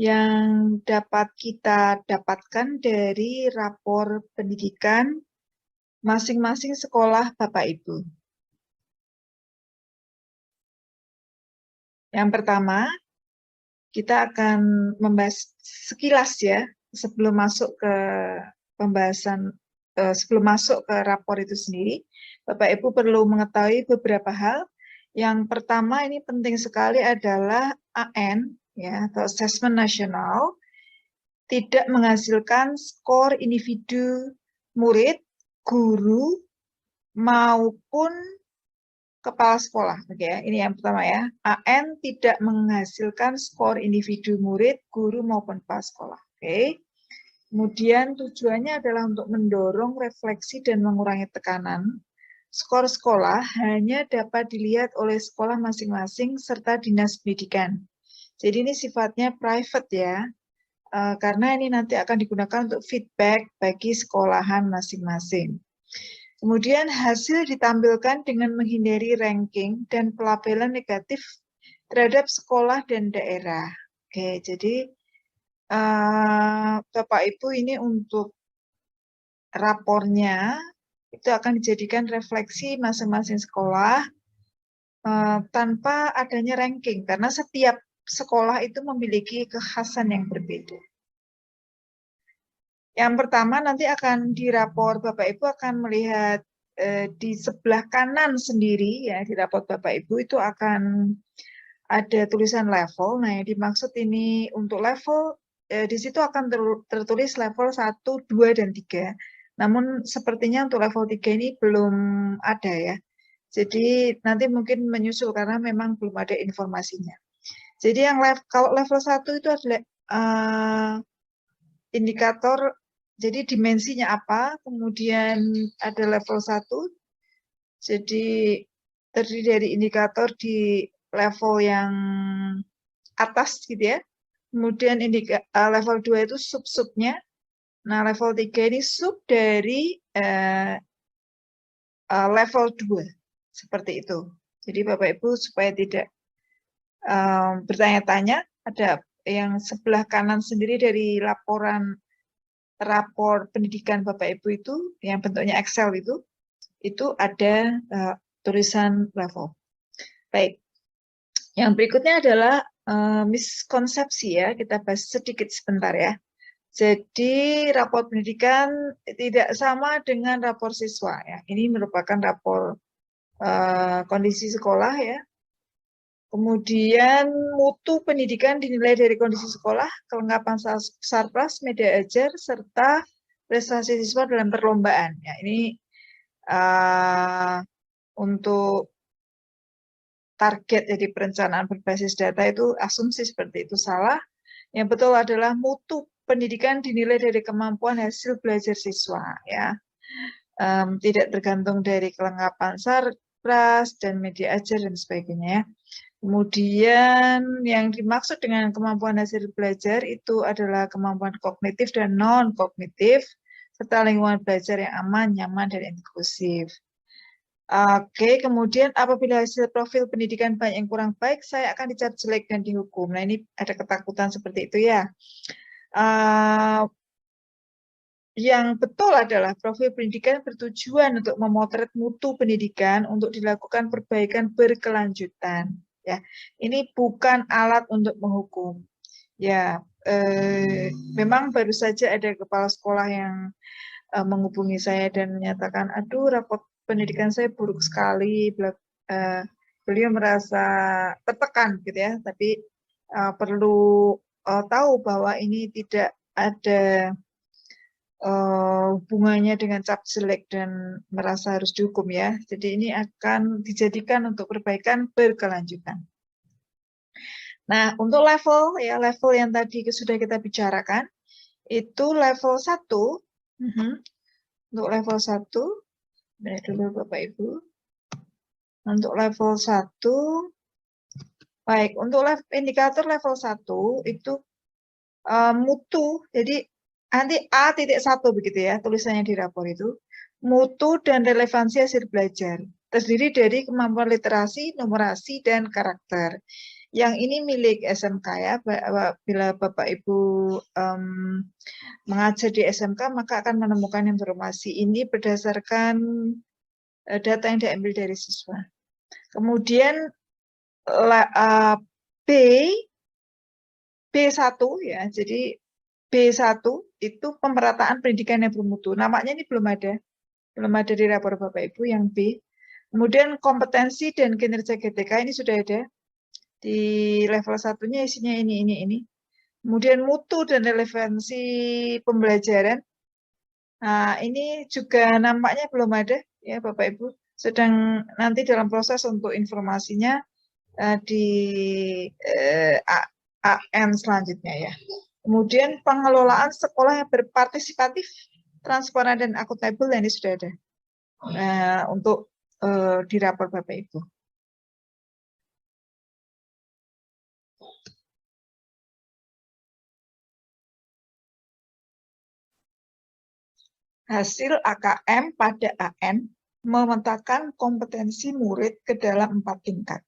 yang dapat kita dapatkan dari rapor pendidikan masing-masing sekolah Bapak Ibu. Yang pertama, kita akan membahas sekilas ya, sebelum masuk ke pembahasan, sebelum masuk ke rapor itu sendiri, Bapak Ibu perlu mengetahui beberapa hal. Yang pertama ini penting sekali adalah AN, ya, atau Assessment Nasional, tidak menghasilkan skor individu murid, guru, maupun kepala sekolah. Oke, ya. Ini yang pertama ya. AN tidak menghasilkan skor individu murid, guru, maupun kepala sekolah. Oke. Kemudian tujuannya adalah untuk mendorong refleksi dan mengurangi tekanan. Skor sekolah hanya dapat dilihat oleh sekolah masing-masing serta dinas pendidikan. Jadi ini sifatnya private ya, karena ini nanti akan digunakan untuk feedback bagi sekolahan masing-masing. Kemudian hasil ditampilkan dengan menghindari ranking dan pelabelan negatif terhadap sekolah dan daerah. Oke, jadi Bapak Ibu ini untuk rapornya itu akan dijadikan refleksi masing-masing sekolah tanpa adanya ranking, karena setiap sekolah itu memiliki kekhasan yang berbeda. Yang pertama nanti akan di rapor Bapak Ibu akan melihat di sebelah kanan sendiri ya, di rapor Bapak Ibu itu akan ada tulisan level. Nah, yang dimaksud ini untuk level di situ akan tertulis level 1, 2, dan 3. Namun sepertinya untuk level 3 ini belum ada ya. Jadi nanti mungkin menyusul karena memang belum ada informasinya. Jadi yang kalau level 1 itu adalah indikator, jadi dimensinya apa, kemudian ada level 1, jadi terdiri dari indikator di level yang atas gitu ya, kemudian level 2 itu sub-subnya, nah level 3 ini sub dari level 2, seperti itu. Jadi Bapak Ibu supaya tidak bertanya-tanya, ada yang sebelah kanan sendiri dari rapor pendidikan Bapak Ibu itu, yang bentuknya Excel itu ada tulisan level. Baik, yang berikutnya adalah miskonsepsi ya, kita bahas sedikit sebentar ya. Jadi rapor pendidikan tidak sama dengan rapor siswa ya. Ini merupakan rapor kondisi sekolah ya. Kemudian mutu pendidikan dinilai dari kondisi sekolah, kelengkapan sarpras, media ajar, serta prestasi siswa dalam perlombaan. Ya, ini untuk target jadi perencanaan berbasis data itu asumsi seperti itu salah. Yang betul adalah mutu pendidikan dinilai dari kemampuan hasil belajar siswa. Ya, tidak tergantung dari kelengkapan sarpras dan media ajar dan sebagainya. Ya. Kemudian yang dimaksud dengan kemampuan hasil belajar itu adalah kemampuan kognitif dan non-kognitif, serta lingkungan belajar yang aman, nyaman, dan inklusif. Oke, kemudian apabila hasil profil pendidikan banyak yang kurang baik, saya akan dicap jelek dan dihukum. Nah, ini ada ketakutan seperti itu ya. Yang betul adalah profil pendidikan bertujuan untuk memotret mutu pendidikan untuk dilakukan perbaikan berkelanjutan. Ya, ini bukan alat untuk menghukum. Ya, memang baru saja ada kepala sekolah yang menghubungi saya dan menyatakan, aduh, rapor pendidikan saya buruk sekali. Beliau merasa tertekan, gitu ya. Tapi perlu tahu bahwa ini tidak ada hubungannya dengan cap jelek dan merasa harus dihukum ya. Jadi ini akan dijadikan untuk perbaikan berkelanjutan. Nah, untuk level ya, level yang tadi sudah kita bicarakan itu level 1. Untuk level 1, benar dulu Bapak Ibu. Untuk level 1, baik, untuk indikator level 1 itu mutu, jadi nanti A.1 begitu ya, tulisannya di rapor itu, mutu dan relevansi hasil belajar. terdiri dari kemampuan literasi, numerasi, dan karakter. Yang ini milik SMK ya. Bila Bapak Ibu mengajar di SMK, maka akan menemukan informasi ini berdasarkan data yang diambil dari siswa. Kemudian B1 ya, jadi B1 itu pemerataan pendidikan yang bermutu. Namanya ini belum ada di rapor Bapak Ibu yang B. Kemudian kompetensi dan kinerja GTK ini sudah ada. Di level 1-nya isinya ini. Kemudian mutu dan relevansi pembelajaran. Nah, ini juga nampaknya belum ada ya Bapak Ibu. Sedang nanti dalam proses untuk informasinya di AN selanjutnya ya. Kemudian pengelolaan sekolah yang berpartisipatif, transparan dan akuntabel, ini sudah ada untuk di rapor Bapak Ibu. Hasil AKM pada AN memetakan kompetensi murid ke dalam 4 tingkat.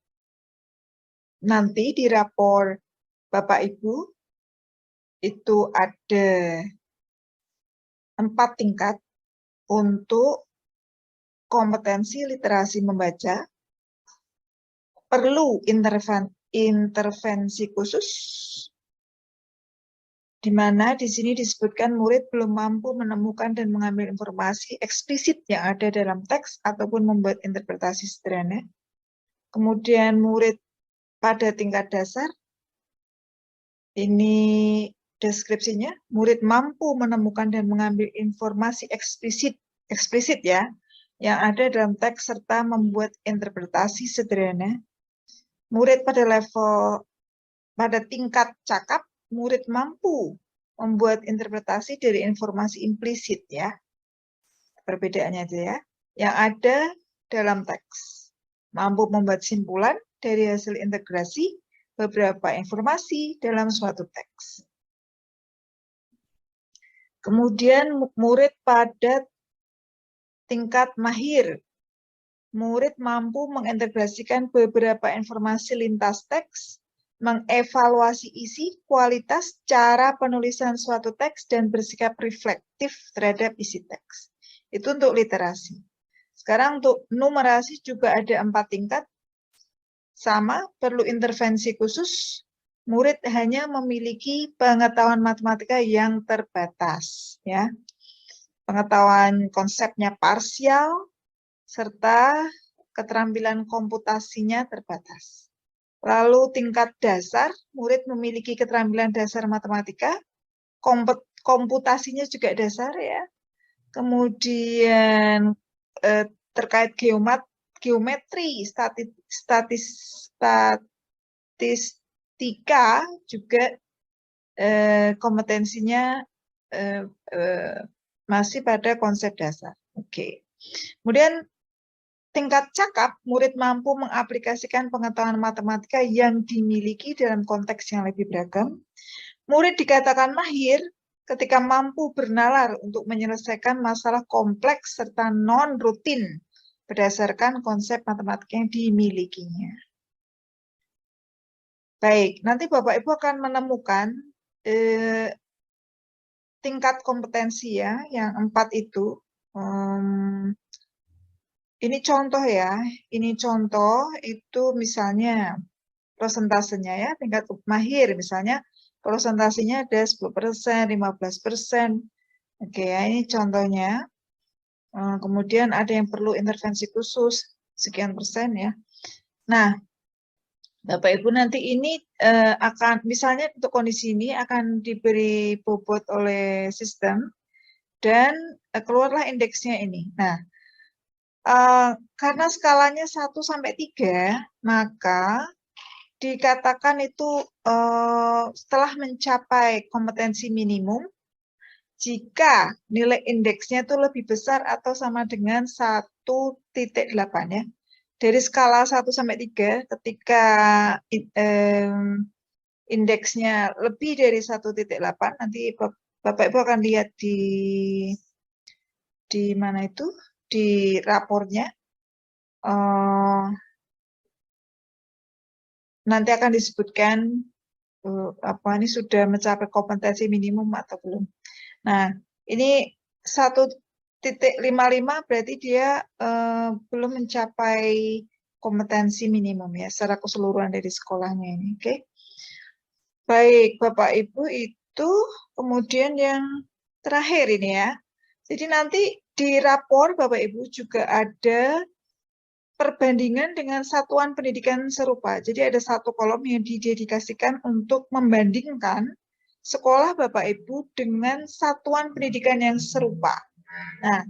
Nanti di rapor Bapak Ibu itu ada 4 tingkat untuk kompetensi literasi membaca, perlu intervensi khusus, di mana di sini disebutkan murid belum mampu menemukan dan mengambil informasi eksplisit yang ada dalam teks ataupun membuat interpretasi sederhana. Kemudian murid pada tingkat dasar, ini deskripsinya, murid mampu menemukan dan mengambil informasi eksplisit ya, yang ada dalam teks serta membuat interpretasi sederhana. Murid pada tingkat cakap, murid mampu membuat interpretasi dari informasi implisit ya. Perbedaannya itu ya. Yang ada dalam teks. Mampu membuat simpulan dari hasil integrasi beberapa informasi dalam suatu teks. Kemudian murid pada tingkat mahir. Murid mampu mengintegrasikan beberapa informasi lintas teks, mengevaluasi isi, kualitas, cara penulisan suatu teks, dan bersikap reflektif terhadap isi teks. Itu untuk literasi. Sekarang untuk numerasi juga ada 4 tingkat. Sama, perlu intervensi khusus. Murid hanya memiliki pengetahuan matematika yang terbatas. Ya. Pengetahuan konsepnya parsial, serta keterampilan komputasinya terbatas. Lalu tingkat dasar, murid memiliki keterampilan dasar matematika, komputasinya juga dasar ya. Kemudian terkait geometri, statistika juga kompetensinya masih pada konsep dasar. Oke. Kemudian tingkat cakap, murid mampu mengaplikasikan pengetahuan matematika yang dimiliki dalam konteks yang lebih beragam. Murid dikatakan mahir ketika mampu bernalar untuk menyelesaikan masalah kompleks serta non-rutin berdasarkan konsep matematika yang dimilikinya. Baik, nanti Bapak Ibu akan menemukan tingkat kompetensi ya, yang 4 itu. Ini contoh ya, ini contoh itu misalnya prosentasenya ya, tingkat mahir misalnya prosentasenya ada 10%, 15%. Oke ya, ini contohnya. Kemudian ada yang perlu intervensi khusus, sekian persen ya. Nah, Bapak Ibu nanti ini akan, misalnya untuk kondisi ini akan diberi bobot oleh sistem dan keluarlah indeksnya ini. Nah, karena skalanya 1 sampai 3, maka dikatakan itu setelah mencapai kompetensi minimum, jika nilai indeksnya itu lebih besar atau sama dengan 1,8 ya. Dari skala 1 sampai 3, ketika indeksnya lebih dari 1,8, nanti Bapak Ibu akan lihat di mana itu, di rapornya. nanti akan disebutkan apa ini sudah mencapai kompetensi minimum atau belum. Nah, ini 1.55 berarti dia belum mencapai kompetensi minimum ya secara keseluruhan dari sekolahnya ini. Oke. Baik, Bapak Ibu, itu kemudian yang terakhir ini ya. Jadi nanti di rapor Bapak Ibu juga ada perbandingan dengan satuan pendidikan serupa. Jadi ada satu kolom yang didedikasikan untuk membandingkan sekolah Bapak Ibu dengan satuan pendidikan yang serupa. Nah,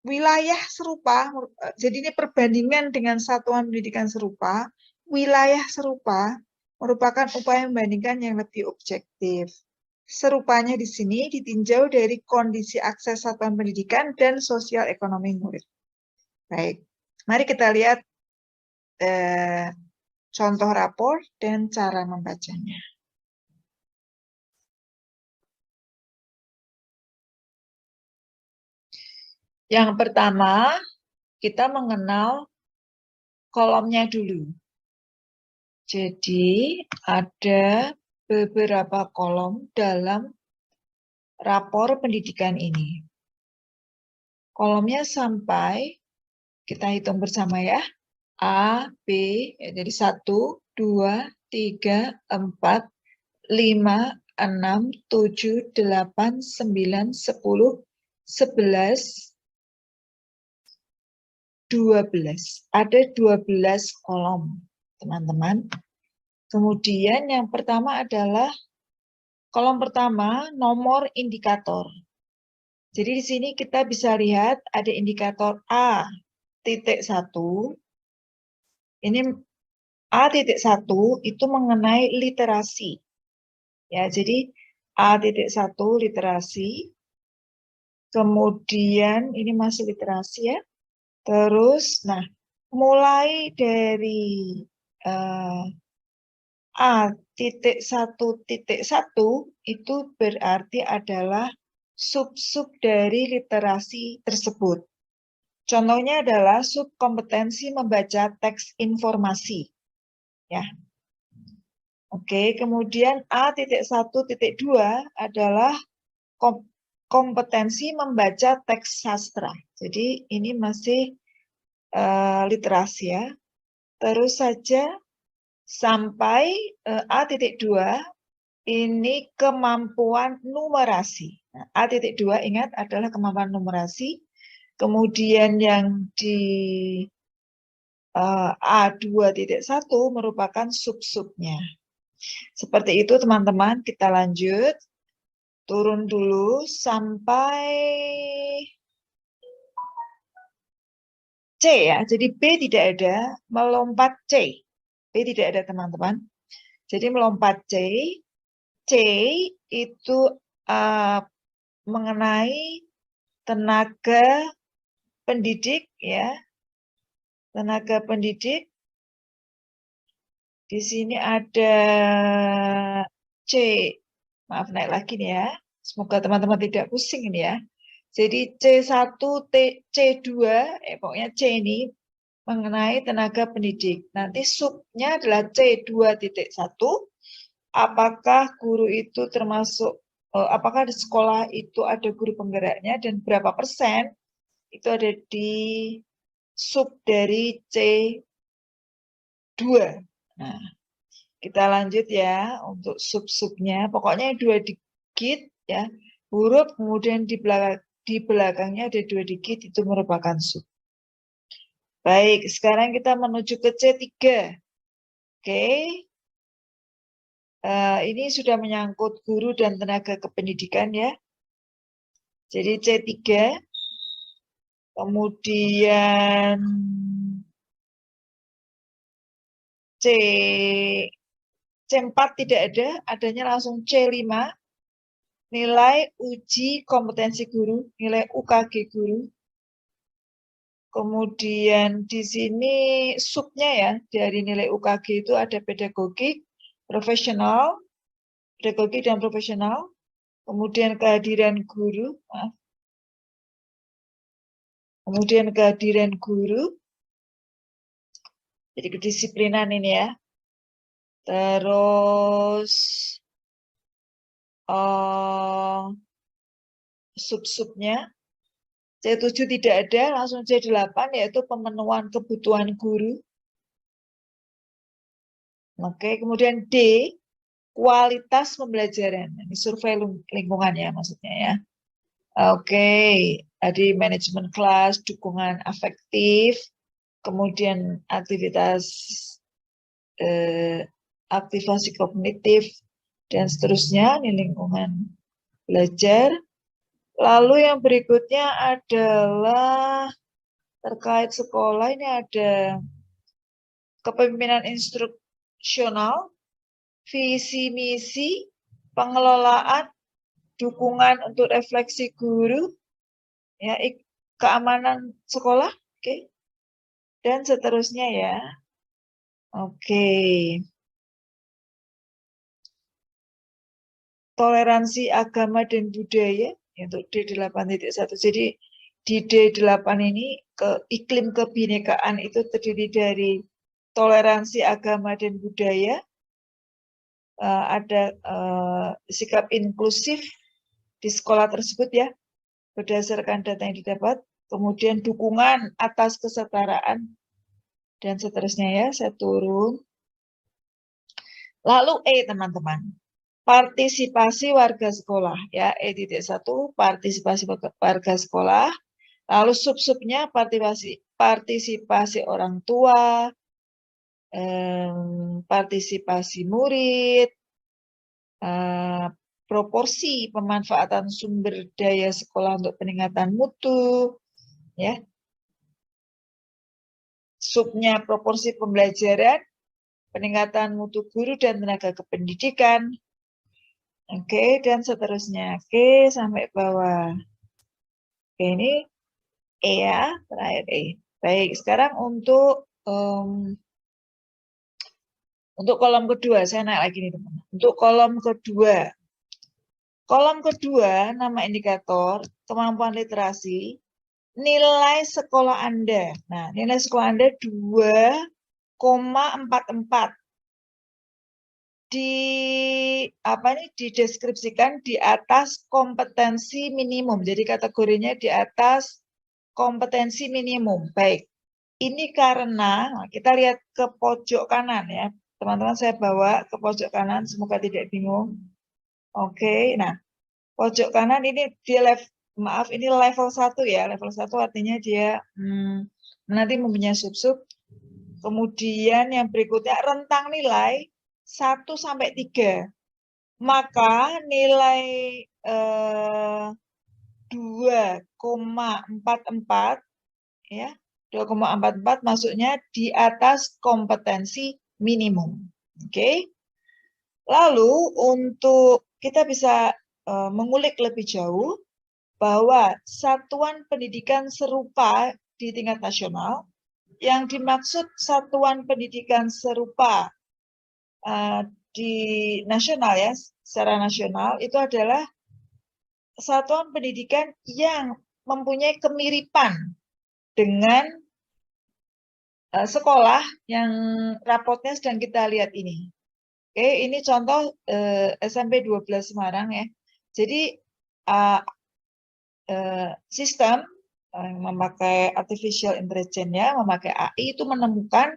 wilayah serupa, jadi ini perbandingan dengan satuan pendidikan serupa, wilayah serupa merupakan upaya membandingkan yang lebih objektif. Serupanya di sini ditinjau dari kondisi akses satuan pendidikan dan sosial ekonomi murid. Baik, mari kita lihat contoh rapor dan cara membacanya. Yang pertama, kita mengenal kolomnya dulu. Jadi, ada beberapa kolom dalam rapor pendidikan ini. Kolomnya sampai, kita hitung bersama ya, A, B, jadi 1, 2, 3, 4, 5, 6, 7, 8, 9, 10, 11, 12. Ada 12 kolom, teman-teman. Kemudian yang pertama adalah kolom pertama, nomor indikator. Jadi di sini kita bisa lihat ada indikator A.1. Ini A.1 itu mengenai literasi. Ya, jadi A.1 literasi. Kemudian ini masih literasi ya. Terus, nah, mulai dari A.1.1 itu berarti adalah sub-sub dari literasi tersebut. Contohnya adalah subkompetensi membaca teks informasi. Ya. Oke, kemudian A.1.2 adalah kompetensi membaca teks sastra. Jadi ini masih literasi ya. Terus saja sampai A.2 ini kemampuan numerasi. Nah, A.2 ingat adalah kemampuan numerasi. Kemudian yang di A2.1 merupakan sub-subnya. Seperti itu teman-teman, kita lanjut. Turun dulu sampai C ya. Jadi B tidak ada, melompat C. B tidak ada teman-teman. Jadi melompat C. C itu mengenai tenaga pendidik ya. Tenaga pendidik. Di sini ada C. Maaf naik lagi nih ya. Semoga teman-teman tidak pusing ini ya. Jadi C1, C2, pokoknya C ini mengenai tenaga pendidik. Nanti subnya adalah C2.1. Apakah guru itu termasuk, apakah di sekolah itu ada guru penggeraknya dan berapa persen itu ada di sub dari C2. Nah, kita lanjut ya untuk sub-subnya. Pokoknya 2 digit ya, huruf kemudian di belakangnya ada 2 digit itu merupakan sub. Baik, sekarang kita menuju ke C3. Oke. Ini sudah menyangkut guru dan tenaga kependidikan ya. Jadi C3. Kemudian C4 tidak ada, adanya langsung C5. Nilai uji kompetensi guru, nilai UKG guru. Kemudian di sini subnya ya, dari nilai UKG itu ada pedagogik, profesional, pedagogik dan profesional. Kemudian kehadiran guru, maaf. kemudian kehadiran guru, jadi kedisiplinan ini ya. Terus sub-subnya C7 tidak ada, langsung C8 yaitu pemenuhan kebutuhan guru. Oke, kemudian D, kualitas pembelajaran. Ini survei lingkungan ya maksudnya ya. Oke, tadi manajemen kelas, dukungan afektif, kemudian aktivitas aktivasi kognitif, dan seterusnya, ini lingkungan belajar. Lalu yang berikutnya adalah terkait sekolah, ini ada kepemimpinan instruksional, visi misi, pengelolaan, dukungan untuk refleksi guru, ya, keamanan sekolah, oke, dan seterusnya ya. Oke. Toleransi agama dan budaya untuk D8.1. Jadi di D8 ini iklim kebinekaan itu terdiri dari toleransi agama dan budaya, ada sikap inklusif di sekolah tersebut ya, berdasarkan data yang didapat, kemudian dukungan atas kesetaraan, dan seterusnya ya, saya turun. Lalu teman-teman, partisipasi warga sekolah ya, E.1 partisipasi warga sekolah, lalu sub-subnya partisipasi orang tua, partisipasi murid, proporsi pemanfaatan sumber daya sekolah untuk peningkatan mutu, ya. Subnya proporsi pembelajaran, peningkatan mutu guru dan tenaga kependidikan. Oke, dan seterusnya. Oke, sampai bawah. Oke, ini E ya, terakhir E. Baik, sekarang untuk kolom kedua, saya naik lagi nih teman. Untuk kolom kedua, nama indikator kemampuan literasi, nilai sekolah Anda. Nah, nilai sekolah Anda 2,44. Dideskripsikan di atas kompetensi minimum. Jadi kategorinya di atas kompetensi minimum. Baik. Ini karena kita lihat ke pojok kanan ya. Teman-teman saya bawa ke pojok kanan, semoga tidak bingung. Oke, nah pojok kanan ini dia ini level 1 ya. Level 1 artinya dia nanti mempunyai sub-sub. Kemudian yang berikutnya rentang nilai 1 sampai 3. Maka nilai 2,44 ya. 2,44 masuknya di atas kompetensi minimum. Oke. Lalu untuk kita bisa mengulik lebih jauh bahwa satuan pendidikan serupa di tingkat nasional, yang dimaksud satuan pendidikan serupa di nasional ya, secara nasional itu adalah satuan pendidikan yang mempunyai kemiripan dengan sekolah yang rapotnya sedang kita lihat ini. Oke, ini contoh SMP 12 Semarang ya. Jadi sistem memakai artificial intelligence ya, memakai AI itu menemukan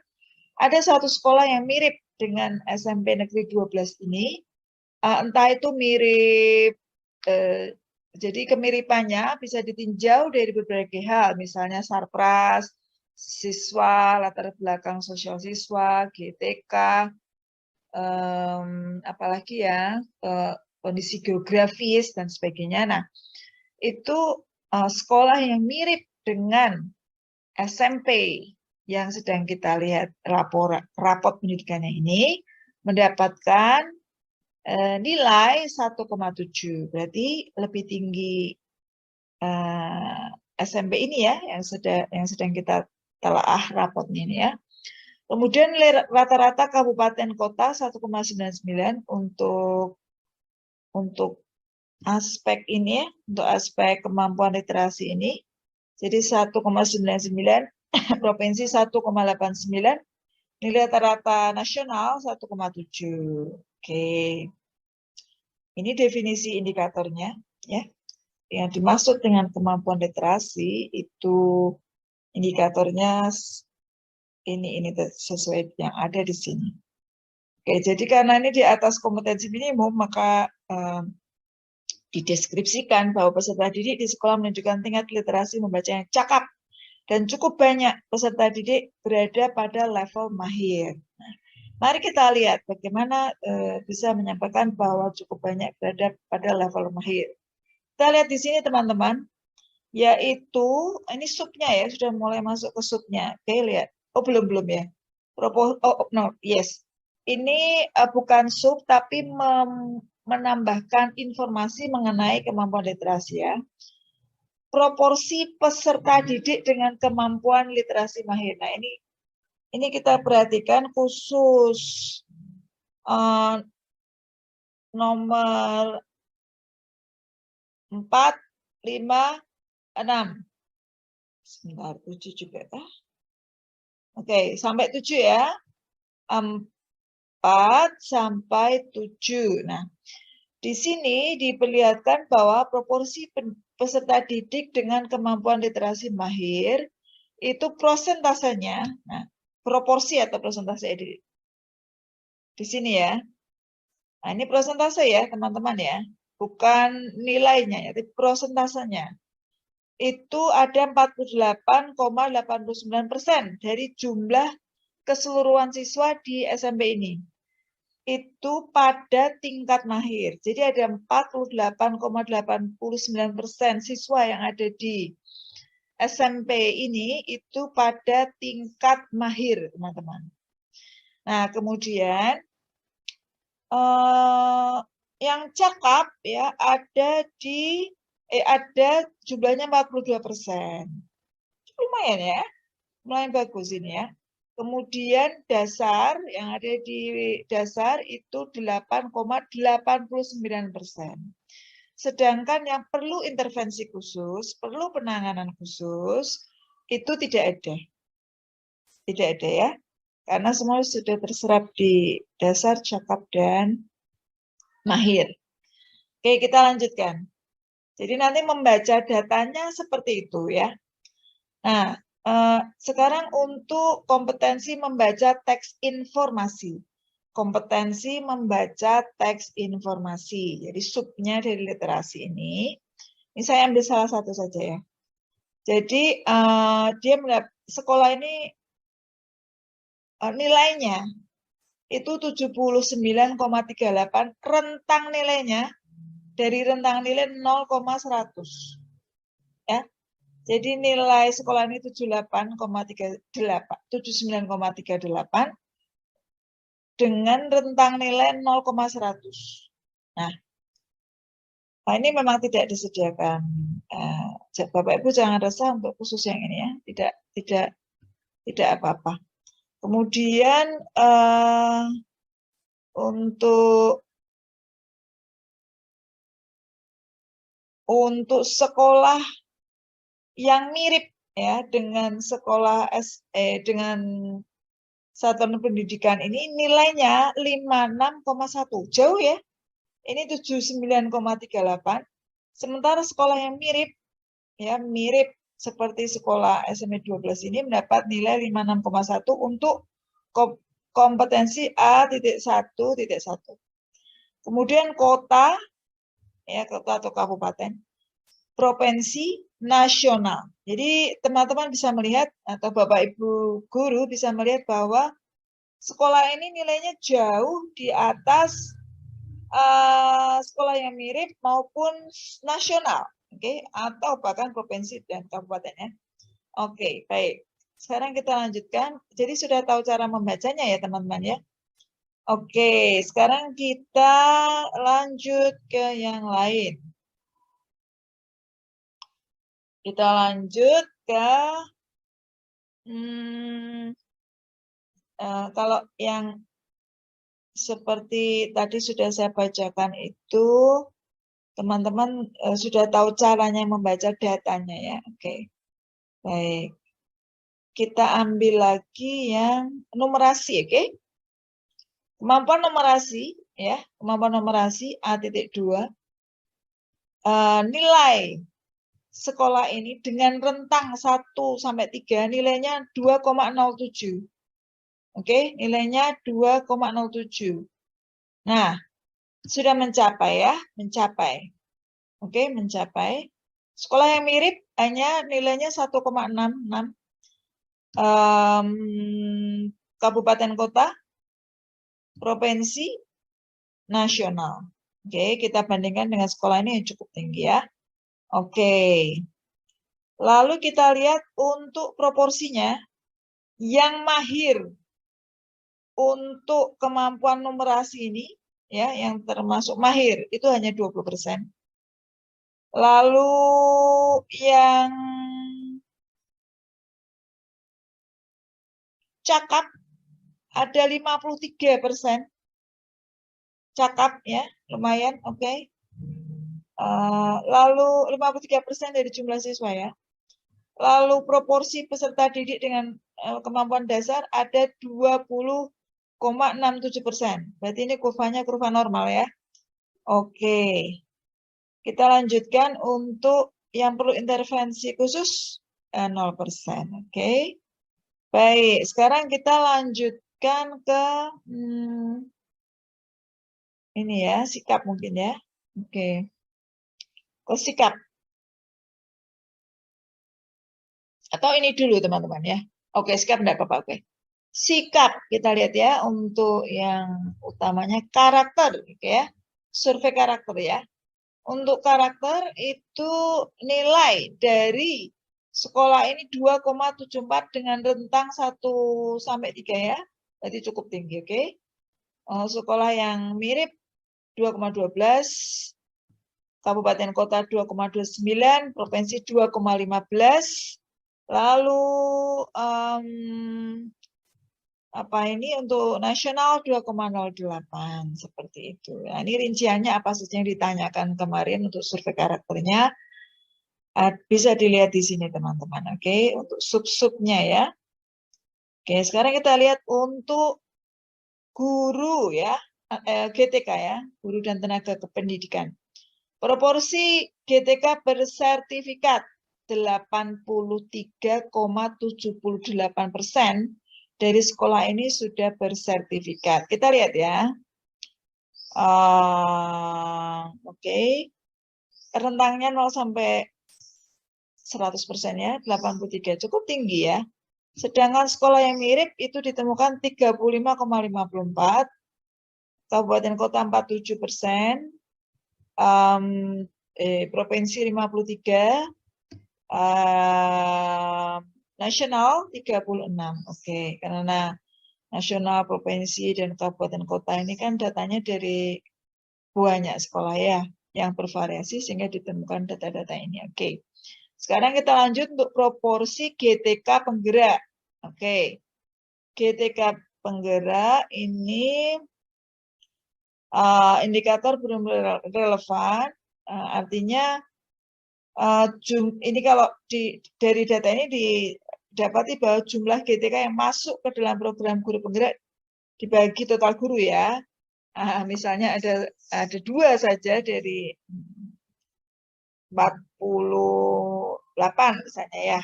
ada satu sekolah yang mirip dengan SMP Negeri 12 ini. Entah itu mirip, jadi kemiripannya bisa ditinjau dari berbagai hal, misalnya sarpras, siswa, latar belakang sosial siswa, GTK, apalagi ya, kondisi geografis dan sebagainya. Nah, itu sekolah yang mirip dengan SMP yang sedang kita lihat rapot pendidikannya ini mendapatkan nilai 1,7, berarti lebih tinggi SMP ini ya yang sedang kita telaah rapotnya ini ya. Kemudian rata-rata kabupaten kota 1,99 untuk aspek ini ya, untuk aspek kemampuan literasi ini. Jadi 1,99, provinsi 1,89, nilai rata-rata nasional 1,7. Oke. Ini definisi indikatornya ya. Yang dimaksud dengan kemampuan literasi itu indikatornya ini sesuai yang ada di sini. Oke, jadi karena ini di atas kompetensi minimum, maka dideskripsikan bahwa peserta didik di sekolah menunjukkan tingkat literasi membaca yang cakap dan cukup banyak peserta didik berada pada level mahir. Nah, mari kita lihat bagaimana bisa menyampaikan bahwa cukup banyak berada pada level mahir. Kita lihat di sini teman-teman, yaitu ini subnya ya, sudah mulai masuk ke subnya. Oke, lihat. Oh, belum ya. Yes. Ini bukan sub, tapi menambahkan informasi mengenai kemampuan literasi ya. Proporsi peserta didik dengan kemampuan literasi mahir. Nah, ini kita perhatikan khusus nomor 4, 5, 6. Sebentar, 7 juga kah? Oke, sampai 7 ya. 4 sampai 7. Nah, di sini diperlihatkan bahwa proporsi peserta didik dengan kemampuan literasi mahir itu prosentasenya, nah, proporsi atau persentase di sini ya. Nah, ini persentase ya, teman-teman ya. Bukan nilainya, tapi prosentasenya. Itu ada 48,89% dari jumlah keseluruhan siswa di SMP ini. Itu pada tingkat mahir. Jadi ada 48,89% siswa yang ada di SMP ini itu pada tingkat mahir, teman-teman. Nah, kemudian yang cakap ya ada jumlahnya 42%. Lumayan ya. Lumayan bagus ini ya. Kemudian dasar, yang ada di dasar itu 8,89%. Sedangkan yang perlu intervensi khusus, perlu penanganan khusus, itu tidak ada. Tidak ada ya. Karena semua sudah terserap di dasar, cakap, dan mahir. Oke, kita lanjutkan. Jadi nanti membaca datanya seperti itu ya. Nah, sekarang untuk kompetensi membaca teks informasi. Kompetensi membaca teks informasi. Jadi subnya dari literasi ini saya ambil salah satu saja ya. Jadi dia melihat sekolah ini nilainya itu 79,38, rentang nilainya dari rentang nilai 0,100 ya. Jadi nilai sekolah ini 79,38 dengan rentang nilai 0,100. Nah, ini memang tidak disediakan. Bapak Ibu jangan resah untuk khusus yang ini ya, tidak apa-apa. Kemudian untuk sekolah yang mirip ya dengan sekolah dengan satuan pendidikan ini nilainya 56,1, jauh ya. Ini 79,38. Sementara sekolah yang mirip ya, mirip seperti sekolah SMP 12 ini mendapat nilai 56,1 untuk kompetensi A.1.1. Kemudian kota ya, kota atau kabupaten, provinsi, nasional. Jadi teman-teman bisa melihat atau Bapak Ibu guru bisa melihat bahwa sekolah ini nilainya jauh di atas sekolah yang mirip maupun nasional, oke, atau bahkan provinsi dan kabupatennya. Oke, baik. Sekarang kita lanjutkan. Jadi sudah tahu cara membacanya ya teman-teman ya. Oke, sekarang kita lanjut ke yang lain. Kita lanjut ke kalau yang seperti tadi sudah saya bacakan itu, teman-teman sudah tahu caranya membaca datanya ya. Oke. Baik. Kita ambil lagi yang numerasi, oke? Kemampuan numerasi, ya. Kemampuan numerasi A.2. Nilai sekolah ini dengan rentang 1 sampai 3 nilainya 2,07. Oke, nilainya 2,07. Nah, sudah mencapai ya, mencapai. Oke, mencapai. Sekolah yang mirip hanya nilainya 1,66. Kabupaten kota, provinsi, nasional. Oke, kita bandingkan dengan sekolah ini yang cukup tinggi ya. Oke. Lalu kita lihat untuk proporsinya, yang mahir untuk kemampuan numerasi ini, ya, yang termasuk mahir, itu hanya 20%. Lalu yang cakap ada 53%. Cakap ya, lumayan, oke. Lalu 53% dari jumlah siswa ya. Lalu proporsi peserta didik dengan kemampuan dasar ada 20,67%. Berarti ini kurvanya kurva normal ya. Oke. Kita lanjutkan untuk yang perlu intervensi khusus 0%. Oke. Baik, sekarang kita lanjutkan ke ini ya, sikap mungkin ya. Oke. Ke sikap. Atau ini dulu teman-teman ya. Oke, sikap enggak apa-apa. Oke. Sikap kita lihat ya untuk yang utamanya karakter, oke ya. Survei karakter ya. Untuk karakter itu nilai dari sekolah ini 2,74 dengan rentang 1 sampai 3 ya. Berarti cukup tinggi, oke. Sekolah yang mirip 2,12, kabupaten kota 2,29, provinsi 2,15. Lalu apa ini untuk nasional 2,08 seperti itu. Nah, ini rinciannya apa saja yang ditanyakan kemarin untuk survei karakternya bisa dilihat di sini teman-teman. Oke, untuk sub-subnya ya. Oke, sekarang kita lihat untuk guru ya, GTK ya, guru dan tenaga kependidikan. Proporsi GTK bersertifikat 83,78% dari sekolah ini sudah bersertifikat. Kita lihat ya. Oke. Rentangnya 0 sampai 100% ya, 83. Cukup tinggi ya. Sedangkan sekolah yang mirip itu ditemukan 35,54, kabupaten kota 47%, provinsi 53, nasional 36. Oke, karena nasional, provinsi, dan kabupaten kota ini kan datanya dari banyak sekolah ya yang bervariasi sehingga ditemukan data-data ini. Oke. Sekarang kita lanjut untuk proporsi GTK penggerak. Oke. GTK penggerak ini indikator belum relevan, artinya ini kalau dari data ini didapati bahwa jumlah GTK yang masuk ke dalam program guru penggerak dibagi total guru ya. Misalnya ada 2 saja dari 48 misalnya ya.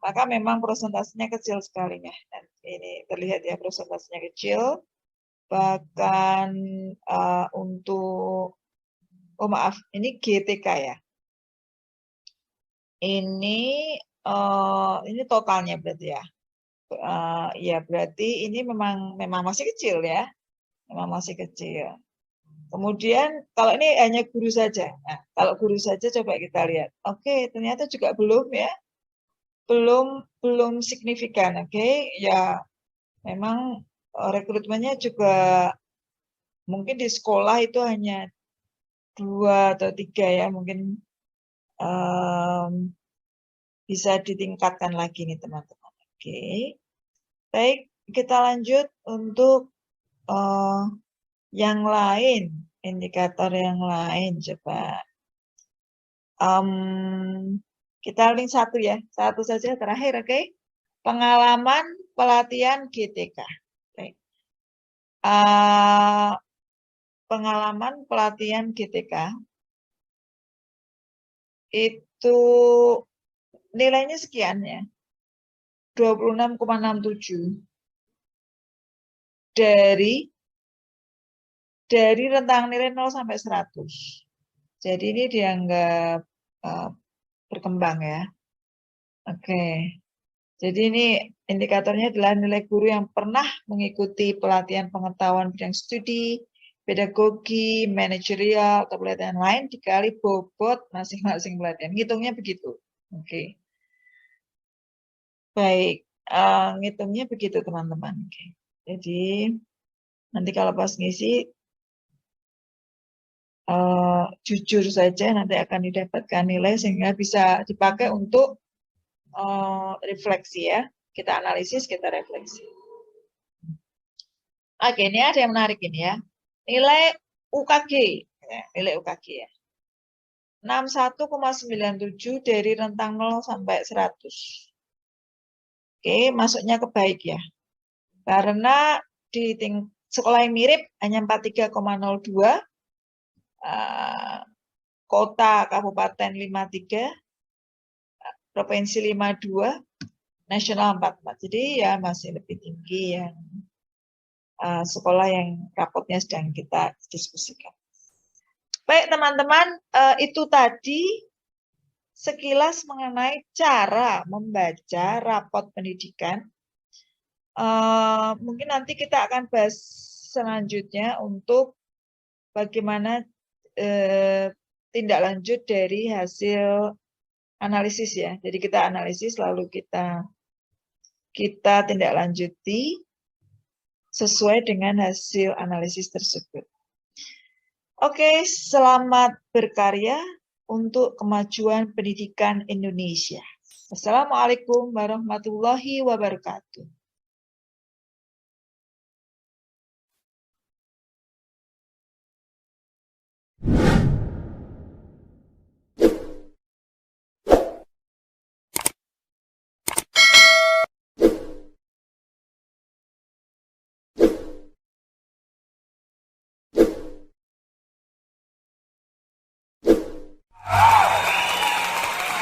Maka memang prosentasenya kecil sekali ya. Dan ini terlihat ya prosentasenya kecil. Bahkan untuk ini GTK ya. Ini totalnya berarti ya. Ya berarti ini memang masih kecil ya. Memang masih kecil. Kemudian kalau ini hanya guru saja. Nah, kalau guru saja coba kita lihat. Oke, ternyata juga belum ya. Belum signifikan, oke. Ya memang rekrutmennya juga mungkin di sekolah itu hanya 2 atau 3 ya, mungkin bisa ditingkatkan lagi nih teman-teman. Oke. Baik, kita lanjut untuk yang lain, indikator yang lain coba. Kita link satu ya, satu saja terakhir, oke? Pengalaman pelatihan GTK. Oke. Pengalaman pelatihan GTK itu nilainya sekian ya, 26,67 dari rentang nilai 0 sampai 100. Jadi ini dianggap berkembang ya. Oke. Jadi ini indikatornya adalah nilai guru yang pernah mengikuti pelatihan pengetahuan bidang studi, pedagogi, manajerial, atau pelatihan lain dikali bobot masing-masing pelatihan. Ngitungnya begitu. Oke. Baik, ngitungnya begitu teman-teman. Oke. Jadi nanti kalau pas ngisi, jujur saja nanti akan didapatkan nilai sehingga bisa dipakai untuk refleksi ya. Kita analisis, kita refleksi. Oke, ini ada yang menarik ini ya. Nilai UKG, nilai UKG ya. 61,97 dari rentang 0 sampai 100. Oke, masuknya ke baik ya. Karena di sekolah yang mirip hanya 43,02, kota kabupaten 53, provinsi 52, nasional 44. Jadi ya masih lebih tinggi yang sekolah yang rapotnya sedang kita diskusikan. Baik teman-teman, itu tadi sekilas mengenai cara membaca rapot pendidikan. Mungkin nanti kita akan bahas selanjutnya untuk bagaimana tindak lanjut dari hasil analisis ya. Jadi kita analisis lalu kita tindak lanjuti sesuai dengan hasil analisis tersebut. Oke, selamat berkarya untuk kemajuan pendidikan Indonesia. Wassalamualaikum warahmatullahi wabarakatuh.